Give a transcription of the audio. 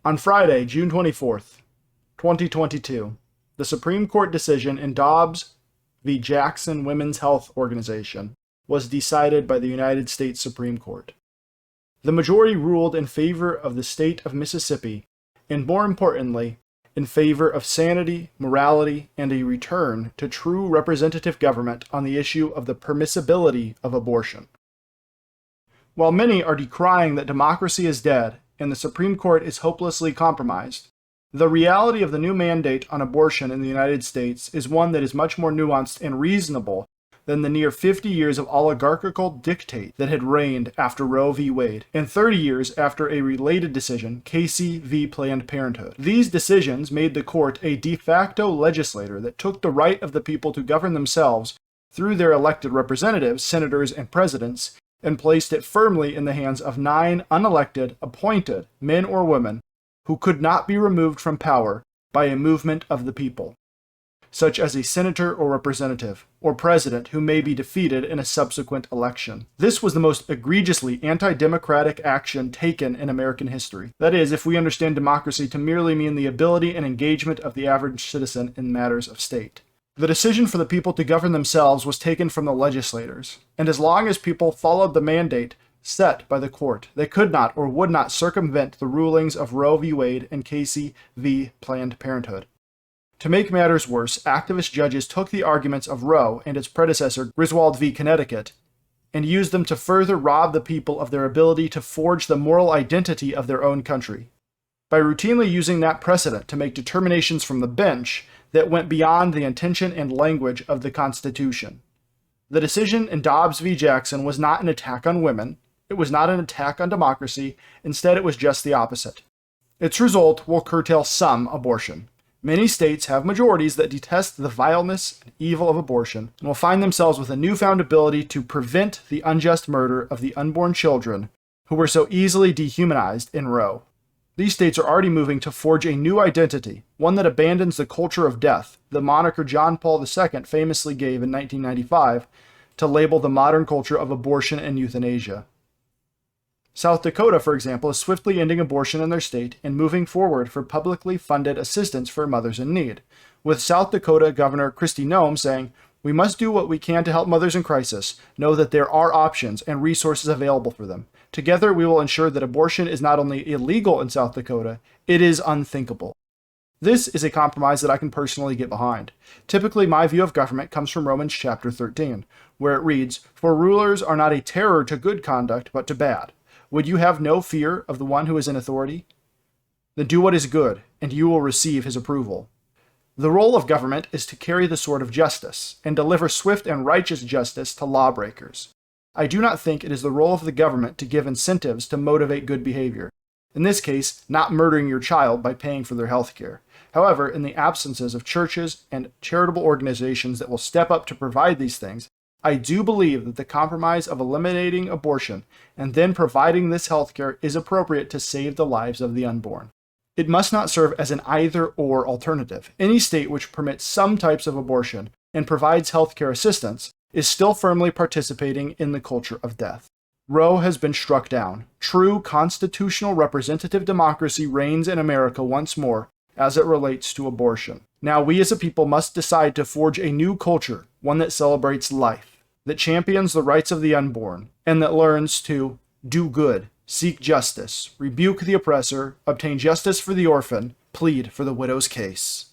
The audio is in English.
On Friday, June 24th, 2022, the Supreme Court decision in Dobbs v. Jackson Women's Health Organization was decided by the United States Supreme Court. The majority ruled in favor of the state of Mississippi, and more importantly, in favor of sanity, morality, and a return to true representative government on the issue of the permissibility of abortion. While many are decrying that democracy is dead and the Supreme Court is hopelessly compromised, the reality of the new mandate on abortion in the United States is one that is much more nuanced and reasonable than the near 50 years of oligarchical dictate that had reigned after Roe v. Wade, and 30 years after a related decision, Casey v. Planned Parenthood. These decisions made the court a de facto legislator that took the right of the people to govern themselves through their elected representatives, senators, and presidents, and placed it firmly in the hands of 9 unelected, appointed men or women who could not be removed from power by a movement of the people, such as a senator or representative, or president who may be defeated in a subsequent election. This was the most egregiously anti-democratic action taken in American history. That is, if we understand democracy to merely mean the ability and engagement of the average citizen in matters of state. The decision for the people to govern themselves was taken from the legislators, and as long as people followed the mandate set by the court, they could not or would not circumvent the rulings of Roe v. Wade and Casey v. Planned Parenthood. To make matters worse, activist judges took the arguments of Roe and its predecessor, Griswold v. Connecticut, and used them to further rob the people of their ability to forge the moral identity of their own country, by routinely using that precedent to make determinations from the bench that went beyond the intention and language of the Constitution. The decision in Dobbs v. Jackson was not an attack on women, it was not an attack on democracy, instead it was just the opposite. Its result will curtail some abortion. Many states have majorities that detest the vileness and evil of abortion and will find themselves with a newfound ability to prevent the unjust murder of the unborn children who were so easily dehumanized in Roe. These states are already moving to forge a new identity, one that abandons the culture of death, the moniker John Paul II famously gave in 1995 to label the modern culture of abortion and euthanasia. South Dakota, for example, is swiftly ending abortion in their state and moving forward for publicly funded assistance for mothers in need, with South Dakota Governor Kristi Noem saying, "We must do what we can to help mothers in crisis, know that there are options and resources available for them. Together, we will ensure that abortion is not only illegal in South Dakota, it is unthinkable." This is a compromise that I can personally get behind. Typically, my view of government comes from Romans chapter 13, where it reads, "For rulers are not a terror to good conduct, but to bad. Would you have no fear of the one who is in authority? Then do what is good, and you will receive his approval." The role of government is to carry the sword of justice, and deliver swift and righteous justice to lawbreakers. I do not think it is the role of the government to give incentives to motivate good behavior. In this case, not murdering your child by paying for their health care. However, in the absences of churches and charitable organizations that will step up to provide these things, I do believe that the compromise of eliminating abortion and then providing this health care is appropriate to save the lives of the unborn. It must not serve as an either-or alternative. Any state which permits some types of abortion and provides health care assistance is still firmly participating in the culture of death. Roe has been struck down. True constitutional representative democracy reigns in America once more as it relates to abortion. Now we as a people must decide to forge a new culture, one that celebrates life, that champions the rights of the unborn, and that learns to do good, seek justice, rebuke the oppressor, obtain justice for the orphan, plead for the widow's case.